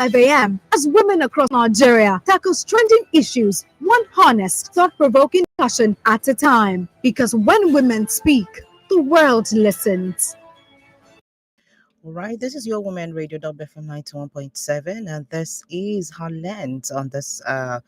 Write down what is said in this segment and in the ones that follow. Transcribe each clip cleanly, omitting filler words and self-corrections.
a.m. as women across Nigeria tackles trending issues, one honest, thought-provoking discussion at a time. Because when women speak, the world listens. All right, this is your Woman Radio WFM 91.7, and this is her lens on this on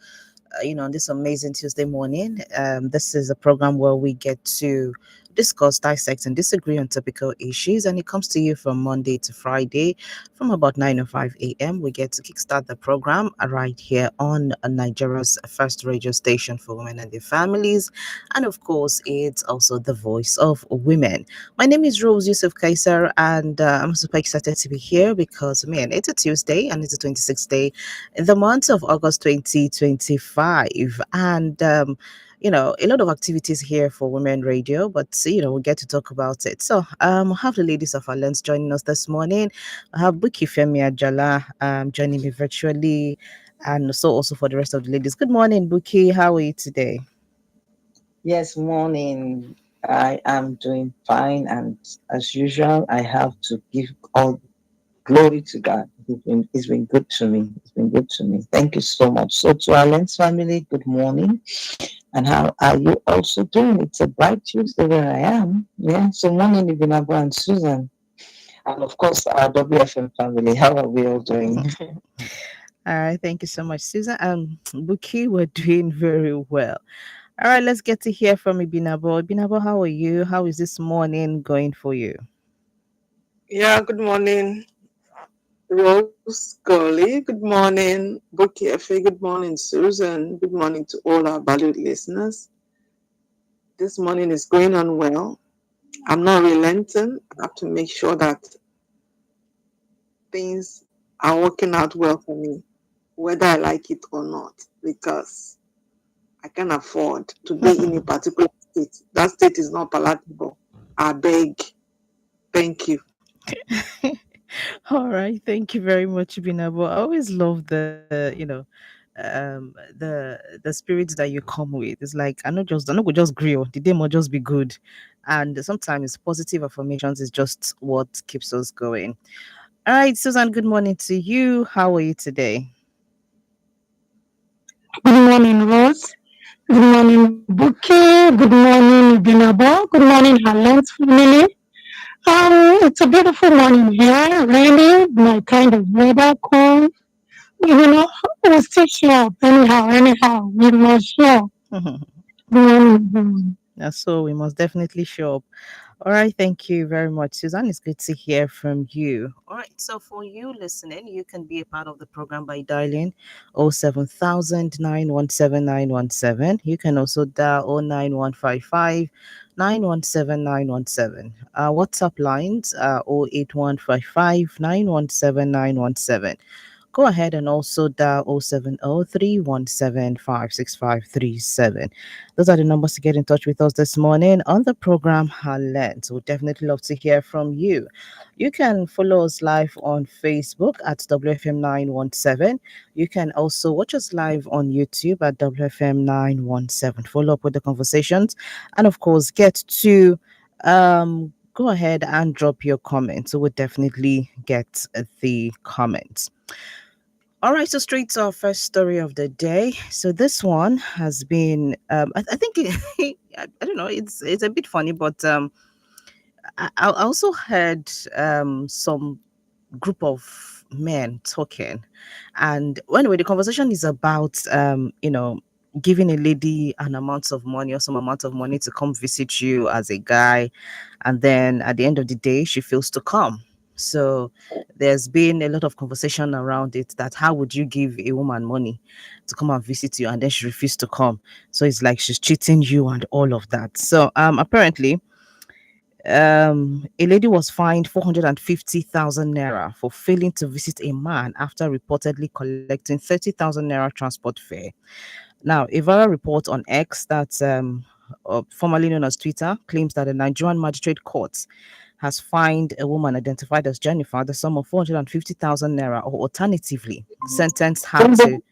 this amazing Tuesday morning. This is a program where we get to discuss, dissect, and disagree on topical issues. And it comes to you from Monday to Friday from about 9:05 a.m. We get to kickstart the program right here on Nigeria's first radio station for women and their families. And of course, it's also the voice of women. My name is Rose Yusuf Kaiser, and I'm super excited to be here because, man, it's a Tuesday and it's the 26th day in the month of August 2025. And, a lot of activities here for Women Radio, but, we get to talk about it. So, I have the ladies of our Lens joining us this morning. I have Buki Femi Ajala joining me virtually, and so also for the rest of the ladies. Good morning, Buki. How are you today? Yes, morning. I am doing fine, and as usual, I have to give all glory to God. It's been good to me. It's been good to me. Thank you so much. So, to our Lens family, good morning. And how are you also doing? It's a bright Tuesday where I am. Yeah. So, morning, Ibinabo and Susan. And of course, our WFM family. How are we all doing? All right, thank you so much, Susan. Buki, we're doing very well. All right, let's get to hear from Ibinabo. Ibinabo, how are you? How is this morning going for you? Yeah, good morning, Rose, Gully. Good morning, Buki Efe. Good morning, Susan. Good morning to all our valued listeners. This morning is going on well. I'm not relenting. I have to make sure that things are working out well for me, whether I like it or not, because I can afford to be in a particular state. That state is not palatable. I beg. Thank you. All right, thank you very much, Ibinabo. I always love the spirits that you come with. It's like I know go just grill. The day must just be good, and sometimes positive affirmations is just what keeps us going. All right, Susan. Good morning to you. How are you today? Good morning, Rose. Good morning, Buki. Good morning, Binabo. Good morning, Halens family. It's a beautiful morning here, really, my kind of weather, cool. We'll still show up anyhow, we must show up. Good morning, everyone. So we must definitely show up. All right, thank you very much, Susan. It's good to hear from you. All right, so for you listening, you can be a part of the program by dialing 07000 You can also dial 09155 Our WhatsApp lines are 08155 Go ahead and also dial 070 Those are the numbers to get in touch with us this morning on the program Highlands. We'd definitely love to hear from you. You can follow us live on Facebook at WFM 917. You can also watch us live on YouTube at WFM 917. Follow up with the conversations and, of course, get to go ahead and drop your comments. So we'll definitely get the comments. All right, so straight to our first story of the day. So this one has been, I think, I don't know, it's a bit funny, but I also heard some group of men talking, and anyway, the conversation is about, giving a lady an amount of money or some amount of money to come visit you as a guy, and then at the end of the day, she fails to come. So there's been a lot of conversation around it that how would you give a woman money to come and visit you and then she refused to come? So it's like she's cheating you and all of that. So apparently a lady was fined 450,000 naira for failing to visit a man after reportedly collecting 30,000 naira transport fare. Now, a viral report on X, that's formerly known as Twitter, claims that the Nigerian Magistrate Court has fined a woman identified as Jennifer the sum of 450,000 naira, or alternatively, sentenced her to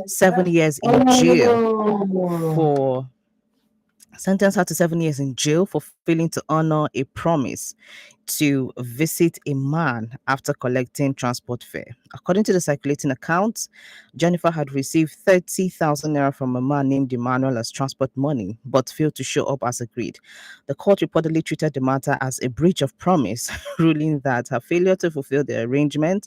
7 years in jail for 7 years in jail for failing to honor a promise to visit a man after collecting transport fare. According to the circulating accounts, Jennifer had received 30,000 naira from a man named Emmanuel as transport money, but failed to show up as agreed. The court reportedly treated the matter as a breach of promise, ruling that her failure to fulfill the arrangement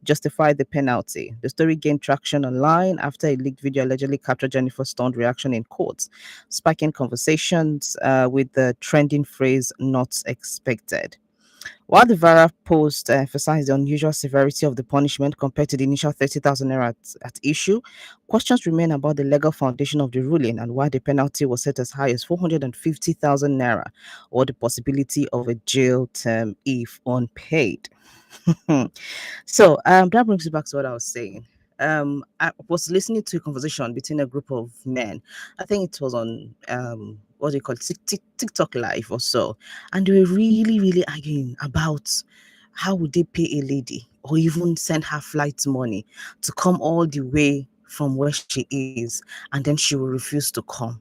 justified the penalty. The story gained traction online after a leaked video allegedly captured Jennifer's stunned reaction in court, sparking conversations with the trending phrase "not expected." While the viral post emphasized the unusual severity of the punishment compared to the initial 30,000 naira at issue, questions remain about the legal foundation of the ruling and why the penalty was set as high as 450,000 naira or the possibility of a jail term if unpaid. That brings me back to what I was saying. I was listening to a conversation between a group of men. I think it was on what do you call it, TikTok live or so, and they were really arguing about how would they pay a lady or even send her flight money to come all the way from where she is, and then she will refuse to come.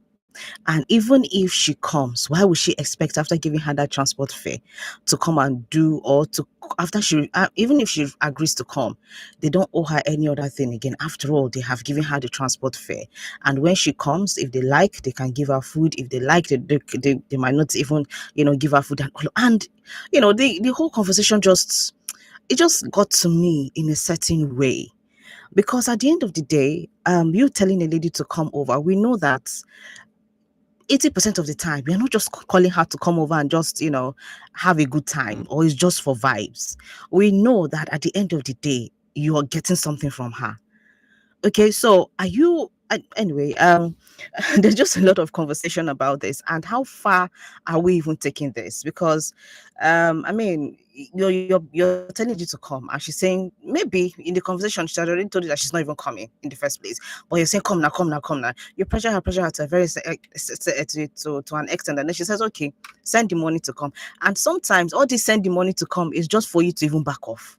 And even if she comes, why would she expect after giving her that transport fare to come and do or to after she even if she agrees to come, they don't owe her any other thing again. After all, they have given her the transport fare, and when she comes, if they like, they can give her food. If they like, they might not even give her food and all. And the whole conversation just got to me in a certain way, because at the end of the day, you telling a lady to come over, we know that 80% of the time we are not just calling her to come over and just have a good time, or it's just for vibes. We know that at the end of the day you are getting something from her. Okay, so are you anyway, there's just a lot of conversation about this, and how far are we even taking this? Because I mean, you're telling you to come, and she's saying, maybe in the conversation she had already told you that she's not even coming in the first place, but you're saying, come now, come now, come now. You pressure her to a very to an extent, and then she says, okay, send the money to come. And sometimes all this send the money to come is just for you to even back off,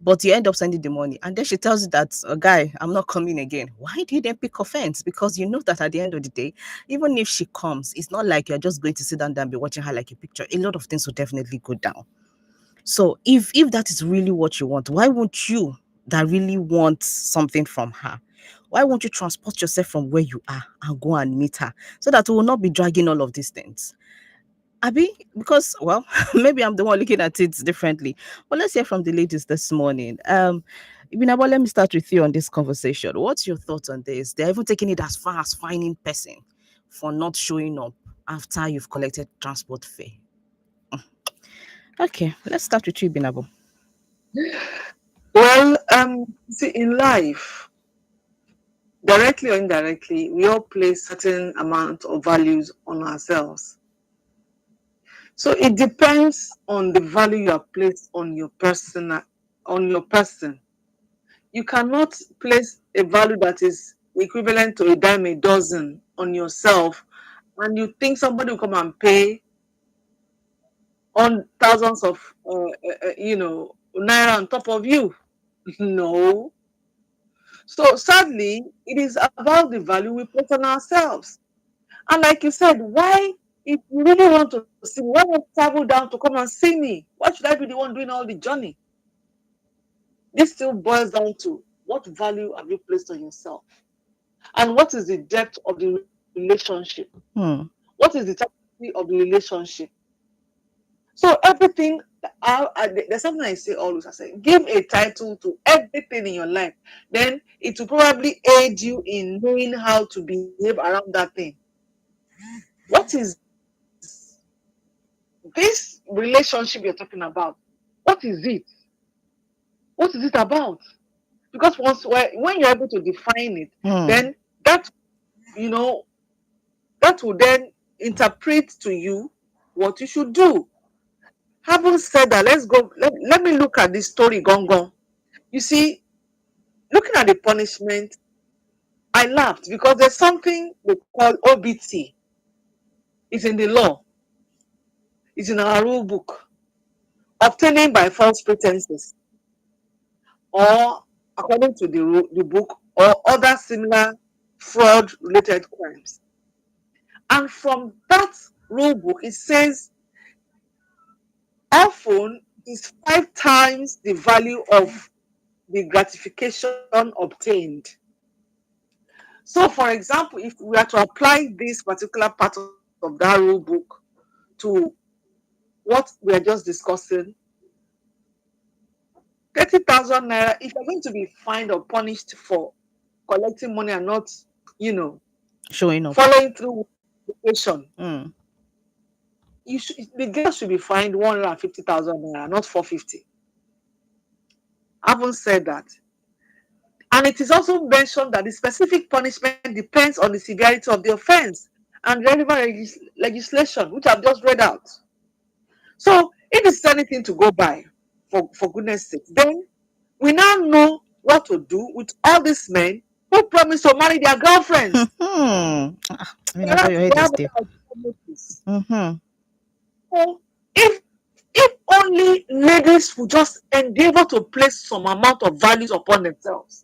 but you end up sending the money, and then she tells you that, guy, I'm not coming again. Why do you then pick offense? Because you know that at the end of the day, even if she comes, it's not like you're just going to sit down there and be watching her like a picture. A lot of things will definitely go down. So if that is really what you want, why won't you, that really want something from her, why won't you transport yourself from where you are and go and meet her, so that we will not be dragging all of these things? Abby, because, well, maybe I'm the one looking at it differently. But let's hear from the ladies this morning. Ibinabo, let me start with you on this conversation. What's your thoughts on this? They're even taking it as far as fining person for not showing up after you've collected transport fare. Okay, let's start with you, Ibinabo. Well, see, in life, directly or indirectly, we all place certain amount of values on ourselves. So it depends on the value you have placed on your person. You cannot place a value that is equivalent to a dime a dozen on yourself, and you think somebody will come and pay on thousands of naira on top of you. No. So sadly, it is about the value we put on ourselves. And like you said, why, if you really want to see me, why not travel down to come and see me? Why should I be the one doing all the journey? This still boils down to, what value have you placed on yourself? And what is the depth of the relationship? What is the toxicity of the relationship? So everything, there's something I say always. I say, give a title to everything in your life. Then it will probably aid you in knowing how to behave around that thing. What is this relationship you're talking about? What is it? What is it about? Because when you're able to define it, then that that will then interpret to you what you should do. Having said that, let's go. Let me look at this story, Gong. You see, looking at the punishment, I laughed because there's something they call OBT. It's in the law. It's in our rule book. Obtaining by false pretenses, or according to the book, or other similar fraud-related crimes. And from that rule book, it says Often is 5 times the value of the gratification obtained. So, for example, if we are to apply this particular part of that rule book to what we are just discussing, 30,000 naira, if you're going to be fined or punished for collecting money and not, you know, Showing up. following through with the obligation, Mm. the girl should be fined 150,000 naira, not 450. Having said that, and it is also mentioned that the specific punishment depends on the severity of the offense and relevant legislation, which I've just read out. So, if this is anything to go by, for goodness sake, then we now know what to do with all these men who promise to marry their girlfriends. I mean, I thought Whereas your head they is have there. a notice. Mm-hmm. So, if only ladies would just endeavor to place some amount of values upon themselves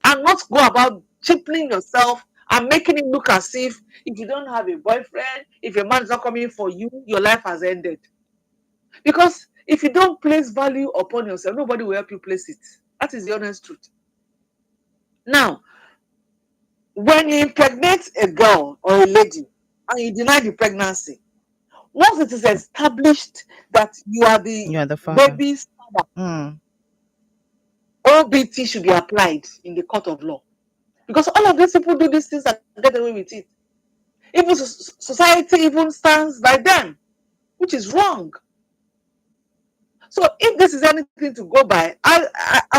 and not go about cheapening yourself and making it look as if you don't have a boyfriend, if a man is not coming for you, your life has ended. Because if you don't place value upon yourself, nobody will help you place it. That is the honest truth. Now, when you impregnate a girl or a lady and you deny the pregnancy, once it is established that you are the You are the father. baby's father, Mm. OBT should be applied in the court of law. Because all of these people do these things and get away with it. Even society even stands by them, which is wrong. So if this is anything to go by, I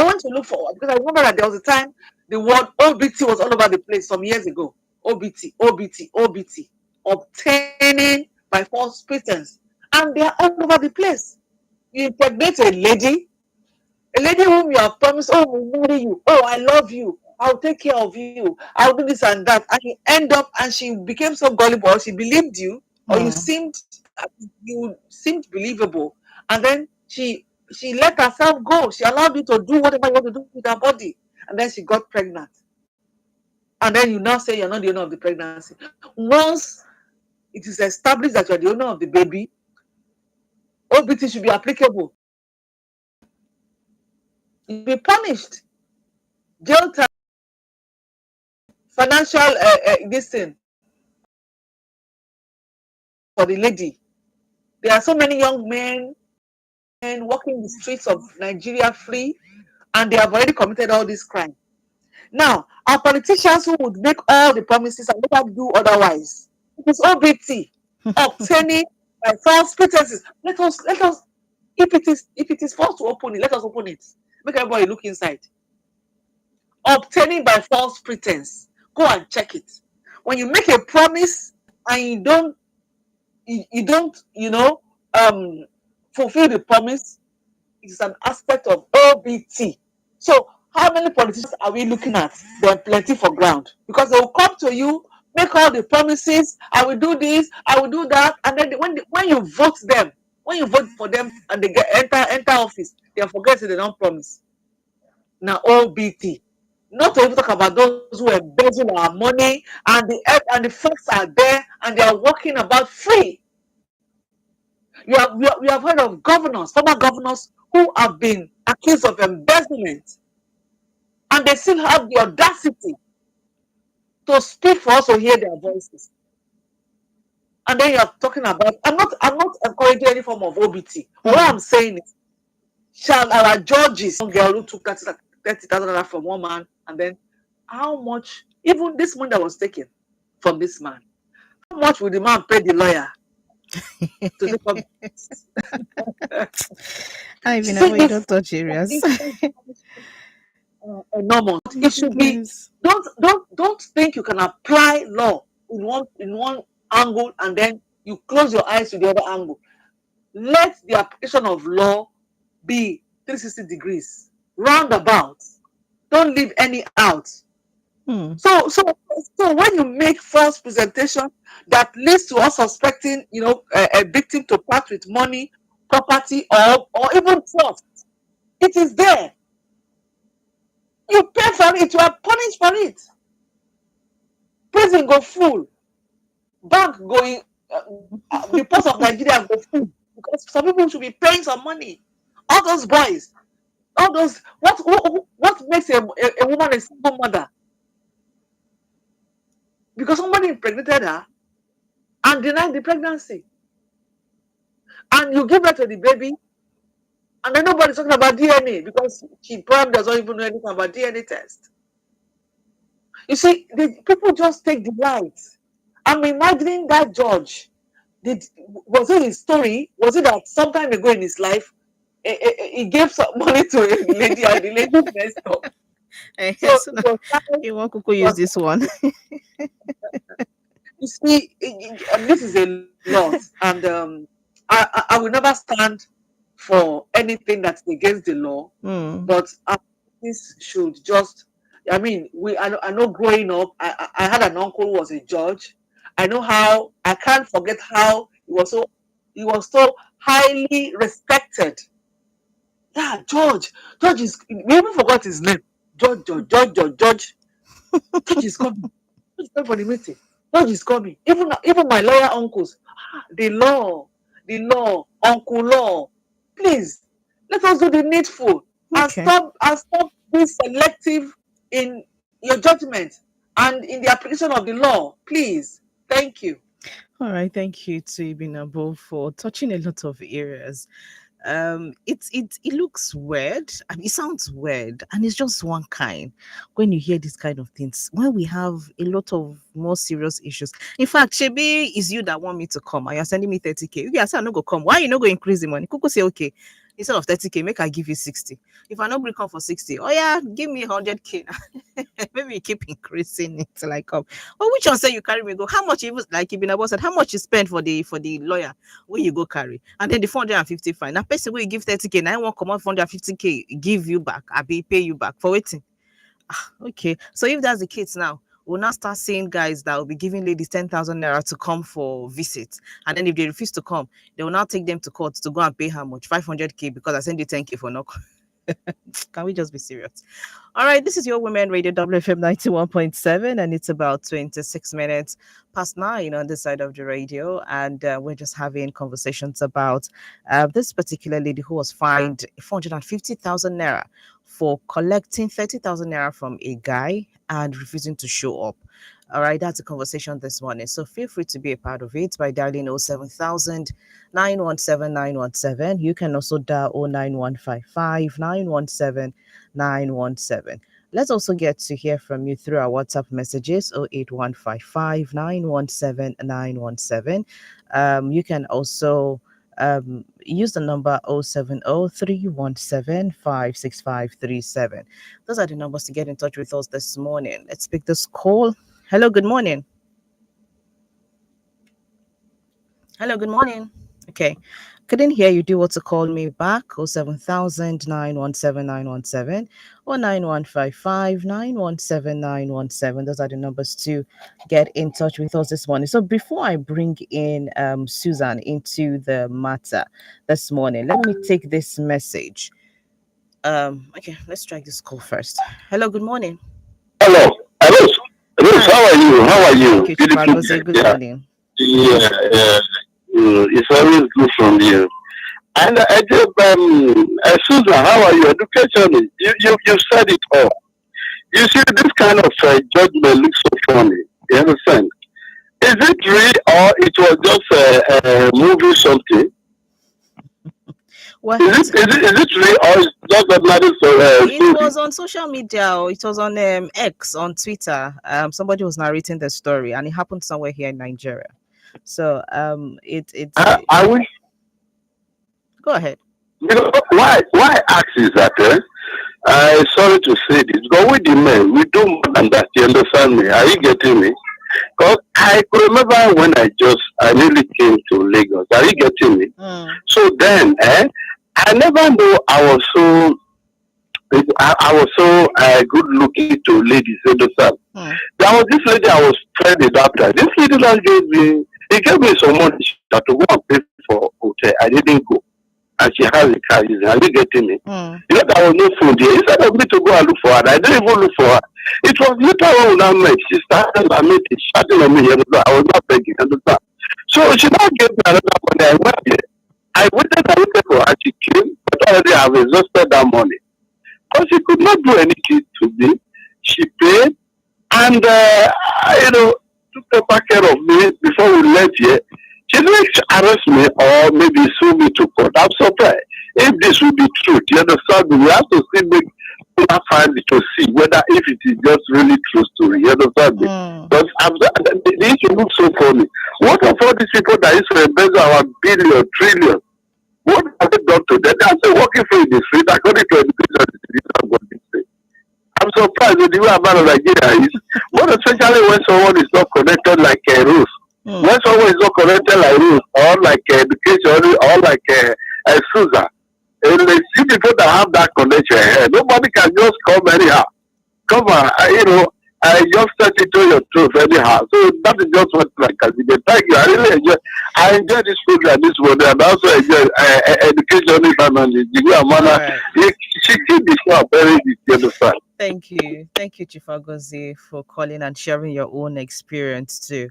want to look forward, because I remember that there was a time the word OBT was all over the place some years ago. OBT, OBT, OBT, obtaining by false pretense. And they are all over the place. You impregnate a lady whom you have promised, oh, I will marry you, oh, I love you, I'll take care of you, I'll do this and that. And you end up, and she became so gullible, or she believed you, or Mm. you seemed believable. And then she let herself go. She allowed you to do whatever you want to do with her body. And then she got pregnant. And then you now say you're not the owner of the pregnancy. Once it is established that you're the owner of the baby, OBT should be applicable. You'll be punished. Jail time, financial this thing for the lady. There are so many young men walking the streets of Nigeria free, and they have already committed all this crime. Now, our politicians who would make all the promises and never do otherwise, it is OBT, obtaining by false pretenses. Let us, if it is forced to open it, let us open it. Make everybody look inside. Obtaining by false pretense. Go and check it. When you make a promise and you don't, um, fulfill the promise, it is an aspect of OBT. So, how many politicians are we looking at? There are plenty for ground, because they will come to you, make all the promises. I will do this, I will do that, and then when you vote them, when you vote for them, and they enter office, they forget that they don't promise. Now OBT. Not to even talk about those who embezzle our money, and the facts are there, and they are walking about free. We have heard of governors, former governors, who have been accused of embezzlement, and they still have the audacity to speak for us to hear their voices. And then you are talking about, I'm not encouraging any form of OBT. But what I'm saying is, shall our judges, one girl who took 30,000 naira from one man, and then how much, even this money that was taken from this man, how much will the man pay the lawyer to take up? I mean, I See, know you the don't touch areas. enormous. My It should be. goodness. Don't think you can apply law in one angle and then you close your eyes to the other angle. Let the application of law be 360 degrees, roundabout. Don't leave any out. Hmm. So when you make false presentation that leads to us suspecting, a victim to part with money, property, or even trust, it is there. You pay for it, you are punished for it. Prison go full, bank going, the ports of Nigeria go full Because some people should be paying some money. All those boys, all those what makes a woman a single mother? Because somebody impregnated her and denied the pregnancy, and you give birth to the baby, and then nobody's talking about DNA because she probably doesn't even know anything about DNA test. You see, the people just take delight. I'm imagining that judge. Was it his story? Was it that sometime ago in his life, he gave some money to a lady and the lady messed up? So So it now was time, you want it to use was, this one. you see, this is a lot, and I will never stand for anything that's against the law, Hmm. but this should just. I mean, I know growing up, I had an uncle who was a judge. I know how I can't forget how he was so highly respected. Yeah, George is. We even forgot his name. George. George is coming. George is coming for the meeting. George is coming. Even my lawyer uncles. The law, Uncle Law. Please, let us do the needful and Okay. stop being selective in your judgment and in the application of the law. Please, thank you. All right. Thank you to Ibinabo for touching a lot of areas. It looks weird. I mean, it sounds weird, and it's just one kind. When you hear this kind of things, when we have a lot of more serious issues. In fact, Shebi is you that want me to come, and you're sending me 30K. You say I'm not go come. Why you not go increase the money? Kuku say okay. Instead of 30K, make I give you 60. If I not bring come for 60, oh yeah, give me 100K. Maybe you keep increasing it till I come. Or which one say you carry me go? How much you like Ibinabo said? How much you spend for the lawyer? Where you go carry, and then the 450 fine. Now person where you give 30K, now I want come out 450K, give you back, I be pay you back for waiting. Okay, so if that's the case now, we'll now start seeing guys that will be giving ladies 10,000 naira to come for visits, and then if they refuse to come, they will now take them to court to go and pay how much 500K because I send you 10K for no. Can we just be serious? All right, this is your Women Radio WFM 91.7, and it's about 26 minutes past 9 on this side of the radio. And we're just having conversations about this particular lady who was fined 450,000 naira for collecting 30,000 naira from a guy and refusing to show up. All right, that's a conversation this morning. So feel free to be a part of it by dialing 07000 917 917. You can also dial 09155 917 917. Let's also get to hear from you through our WhatsApp messages 08155 917 917. You can also use the number 070 Those are the numbers to get in touch with us this morning. Let's pick this call. Hello, good morning. Hello, good morning. Okay. Couldn't hear you. Do want to call me back? 07000 or 9155 Those are the numbers to get in touch with us this morning. So before I bring in Susan into the matter this morning, let me take this message. Okay, let's try this call first. Hello, good morning. Hello. Hello. Hello. Hi. How are you? How are Thank you? you, Beautiful Chibagoze. girl. Good Yeah. morning. Yeah. Yeah. It's always good from you. And I just, Susan, how are you? Education. You said it all. You see, this kind of judgment looks so funny. You understand? Is it real or it was just a movie something? Well, Is it real or it's just another it story? was on social media, or it was on X on Twitter. Somebody was narrating the story, and it happened somewhere here in Nigeria. So I wish. Go ahead. Why I ask is that sorry to say this, but with the men, we do more than that. You understand me? Are you getting me? Because I could remember when I nearly came to Lagos. Are you getting me? So then, I never know I was so good looking to ladies. You understand? There was this lady I was training after. This lady that gave me some money to go and pay for hotel. I didn't go. And she has a car using. Are you getting me? You know, there was no food there. Instead of me to go and look for her, I didn't even look for her. It was later on when I met. She started by me shouting on me. I was not begging. Understand? So she now gave me another money. I went there. I waited for her. She came, but already I have exhausted that money. Because she could not do anything to me. She paid and, took proper care of me before we left here. She didn't arrest me or maybe sue me to court. I'm surprised. If this will be true, you understand me? We have to still make find it to see whether if it is just really true story. You understand me? Because the issue looks so funny. What of all these people that used to embezzle our billion, trillion? What have they done to them? They are still working for in the street according to education. I'm surprised with the way about Nigeria is. What especially when someone is not connected like rules. When someone is not connected like rules or like education or like Susa. And they see people that have that connection. Nobody can just come anyhow. Come on, I just set it to your truth anyhow. So that is just what I can do. Thank you. I enjoy this program this morning and also enjoy education and the manner. She keep the show very the other side. Thank you, Chief Agozie, for calling and sharing your own experience too.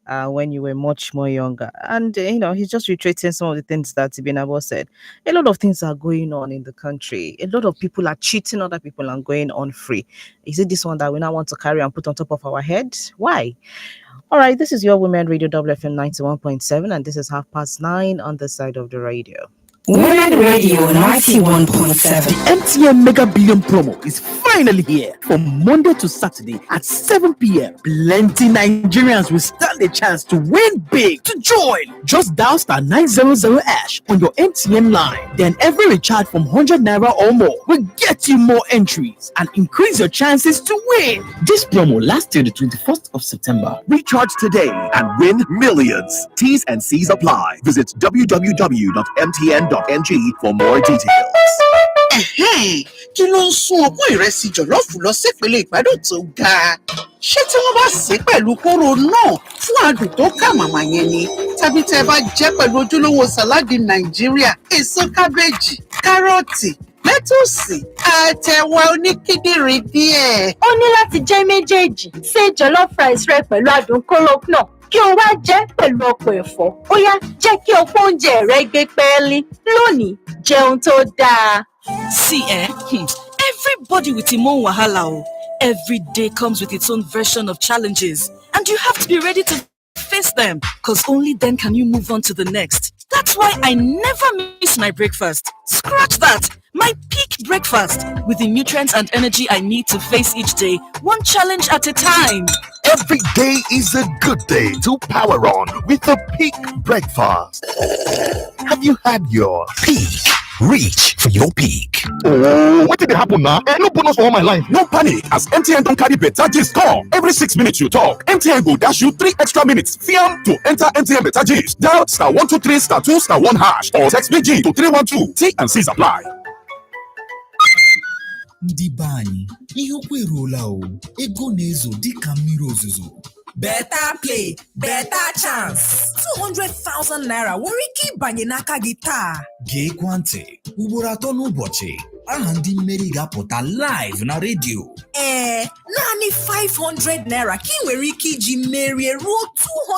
When you were much more younger. And, he's just reiterating some of the things that Ibinabo said. A lot of things are going on in the country. A lot of people are cheating other people and going on free. Is it this one that we now want to carry and put on top of our head? Why? All right, this is your Women Radio WFM 91.7, and this is 9:30 on the side of the radio. Women Radio 91.7. The MTN Mega Billion promo is finally here from Monday to Saturday at 7 p.m. Plenty Nigerians will stand a chance to win big. To join, just dial *900# on your MTN line. Then every recharge from 100 naira or more will get you more entries and increase your chances to win. This promo lasts till the 21st of September. Recharge today and win millions. T's and C's apply. Visit www.mtn.ng for more details. Kí ló ń sún ọpọ́n ìrẹsì jọ̀lọ́ọ̀fù lọ sípele ìgbádùn tó ga? Ṣé tí wọ́n bá sè é pẹ̀lú kóró náà fún adùn tó kà màmá yẹn ni? Tàbí tẹ́ bá jẹ́ pẹ̀lú ojúlówó sàláàdì Nàìjíríà, èso kábéjì, kárọ̀tì, lẹ́tùsì, àtẹ̀wà oníkíndìnrín díẹ̀. Ó ní láti jẹ́ méjèèjì. Ṣé jollof rice rẹ pẹ̀lú adùn kóró náà kí o wá jẹ́ pẹ̀lú ọ̀pọ̀ ẹ̀fọ́. Ó yá, jẹ́ kí ọ̀pọ̀ oúnjẹ rẹ gbé pẹ́ẹ́lí. Lónìí, jẹun tó dáa. See, everybody with im own wahala. Every day comes with its own version of challenges, and you have to be ready to face them, because only then can you move on to the next. That's why I never miss my breakfast. Scratch that! My peak breakfast, with the nutrients and energy I need to face each day, one challenge at a time. Every day is a good day to power on with a peak breakfast. Have you had your peak? Reach for your peak. Oh, what did happen now? No bonus for all my life. No panic, as MTN don't carry better gist come. Every 6 minutes you talk, MTN will dash you 3 extra minutes. Fiam to enter MTN better gist. Dial *123*2*1# or text BG to 312. T and C's apply. Ndị be anyị, ihe okwu eruola o. Ego na-ezo dịka mmiri ozuzo. Better play, better chance. 200,000 naira nwere ike ịbanye n'aka gị taa. Gee ntị, ugboro 3 n'ụbọchị. Aha ndị mmeri ga-apụta live na redio. Naanị 500 naira ka ị nwere ike iji merie ruo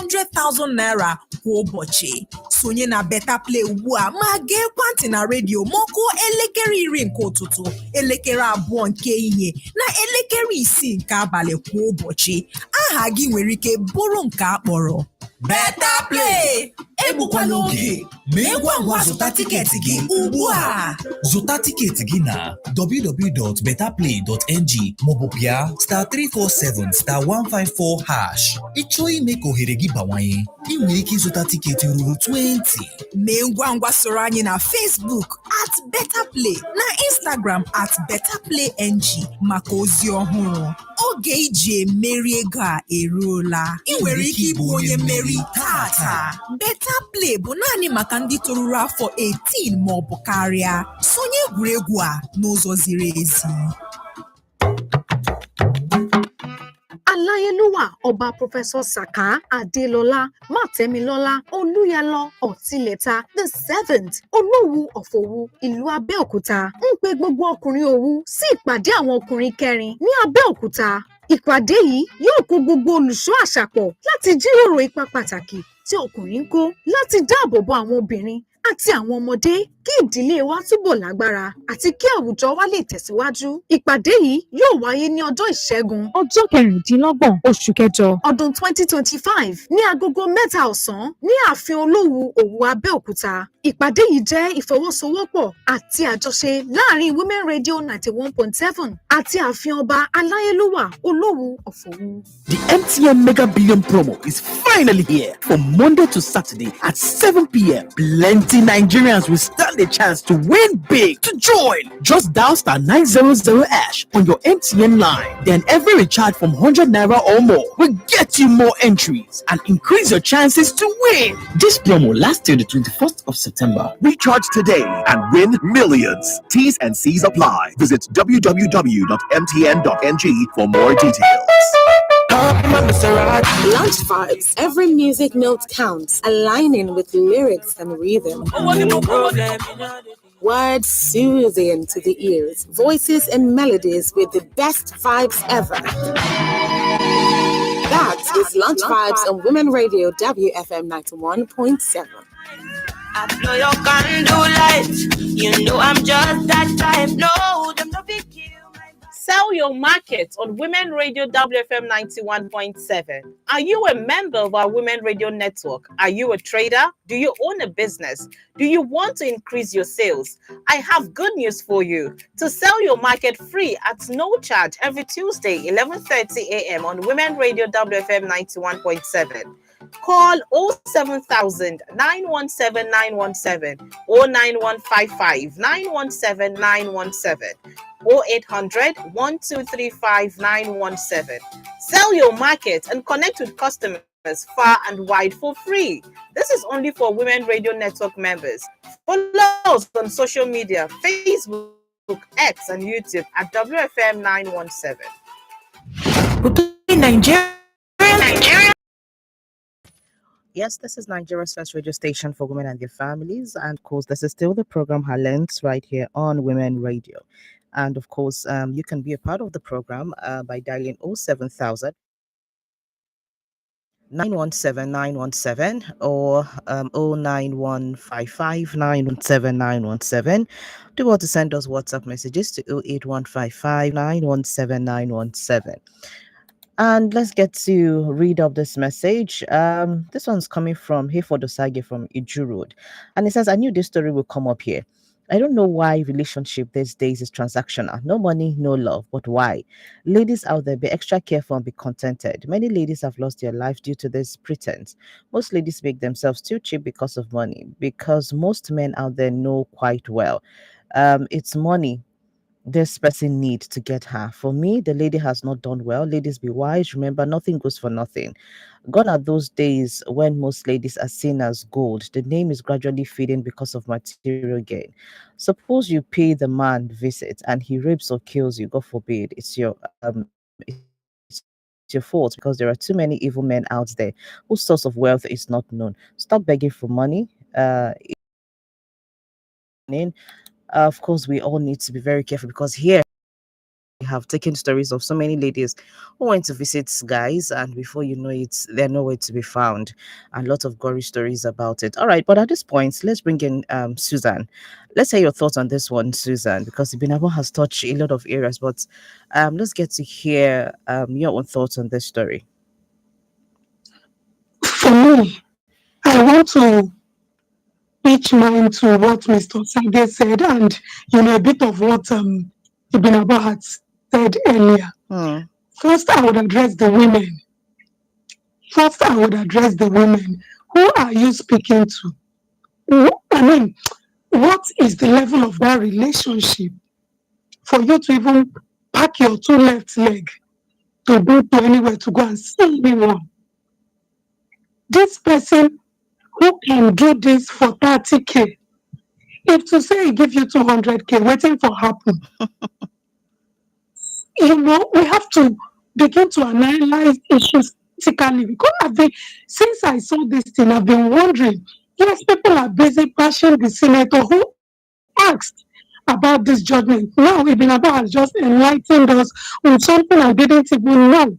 200,000 naira kwa ụbọchị. Sonye na Better Play ugbu a ma gee ntị na redio ma kụọ elekere 10 nke ụtụtụ, elekere 2 nke ehihie na elekere 6 nke abalị kwa ụbọchị. Aha gị nwere ike bụrụ nke akpọrọ Better Play. Egbukwala oge, mee ngwa zụta tiketi gị ugbu a. Zụta tiketi gị na www.betterplay.ng maọbụ pịa *347*154#. Ịchọọ ime ka ohere gị bawanye, ị nwere ike ịzụta tiketi ruru 20. Mee ngwa soro anyị na Facebook @BetterPlay na Instagram @BetterPlayNG maka ozi ọhụrụ. Oge iji emeri ego a eruola. Ị nwere ike ịbụ onye mmeri tata. Better Play bụ naanị maka ndị toruru afọ 18 ma ọ bụ karịa. Sonye egwuregwu a n'ụzọ ziri ezi. Aláyélúwà Ọba Professor Saka Adélọlá Mátẹ́milọ́lá Olúyalọ Ọ̀tìlẹ̀ta the 7th Olówu of Òwu ìlú Abẹ́òkúta ń pe gbogbo ọkùnrin Òwu sí ìpàdé àwọn ọkùnrin kẹrin ní Abẹ́òkúta. Ìpàdé yìí yóò kó gbogbo olùṣọ́ àṣà pọ̀ láti jíròrò ipa pàtàkì tí ọkùnrin ń kó láti dáàbò bo àwọn obìnrin àti àwọn ọmọdé kí ìdílé wa túbọ̀ lágbára àti kí àwùjọ wa lè tẹ̀síwájú. Ìpàdé yìí yóò wáyé ní ọjọ́ Ìṣẹ́gun ọjọ́ 26 oṣù kẹjọ ọdún 2025 ní agogo 3 ọ̀sán ní ààfin Olówu Òwu Abẹ́òkúta. Ìpàdé yìí jẹ́ ìfọwọ́sowọ́pọ̀ àti àjọṣe láàrin Women Radio 91.7 àti ààfin ọba Aláyélúwà Olówu Ọ̀fọ̀wú. The MTN Mega Billion promo is finally here from Monday to Saturday at 7 p.m. Plenty Nigerians will stand a chance to win big. To join, just dial star 900 hash on your MTN line. Then every recharge from 100 naira or more will get you more entries and increase your chances to win. This promo lasts till the 21st of September. Recharge today and win millions. T's and C's apply. Visit www.mtn.ng for more details. Lunch vibes. Every music note counts, aligning with lyrics and rhythm. Words soothing to the ears, voices and melodies with the best vibes ever. That is Lunch Vibes on Women Radio WFM 91.7. I blow your candle light. You know I'm just that type. No, them no big kill. Sell your market on Women Radio WFM 91.7. Are you a member of our Women Radio network? Are you a trader? Do you own a business? Do you want to increase your sales? I have good news for you. To sell your market free at no charge every Tuesday, 11:30 a.m. on Women Radio WFM 91.7. Call 07000 917 917 or 9155 917 917 or 800 1235 917. Sell your market and connect with customers far and wide for free. This is only for Women Radio Network members. Follow us on social media, Facebook, X, and YouTube at WFM 917. Nigeria. Yes, this is Nigeria's first radio station for women and their families. And of course, this is still the program Halens right here on Women Radio. And of course, you can be a part of the program by dialing 07000 917 917 or 09155 917 917. Do want to send us WhatsApp messages to 08155 917 917. And let's get to read up this message. This one's coming from Hayford Osage from Iju Road. And it says, I knew this story would come up here. I don't know why relationship these days is transactional. No money, no love. But why? Ladies out there, be extra careful and be contented. Many ladies have lost their life due to this pretense. Most ladies make themselves too cheap because of money. Because most men out there know quite well. It's money this person needs to get her. For me, the lady has not done well. Ladies, be wise. Remember, nothing goes for nothing. Gone are those days when most ladies are seen as gold. The name is gradually fading because of material gain. Suppose you pay the man visit and he rapes or kills you. God forbid. It's your fault because there are too many evil men out there whose source of wealth is not known. Stop begging for money. Of course, we all need to be very careful because here we have taken stories of so many ladies who went to visit guys, and before you know it, they're nowhere to be found. And lots of gory stories about it. All right, but at this point, let's bring in Susan. Let's hear your thoughts on this one, Susan, because Ibinabo has touched a lot of areas, but let's get to hear your own thoughts on this story. For me, I want to pitch mine to what Mr. Sade said and, a bit of what Ibinabo had said earlier. First, I would address the women. Who are you speaking to? What is the level of that relationship for you to even pack your two left leg to go to anywhere to go and see anyone? This person who can do this for 30K, if to say he give you 200K, waiting for happen. We have to begin to analyze issues critically because since I saw this thing, I've been wondering, yes, people are busy bashing the senator who asked about this judgment. Now, Ibinabo has just enlightened us on something I didn't even know.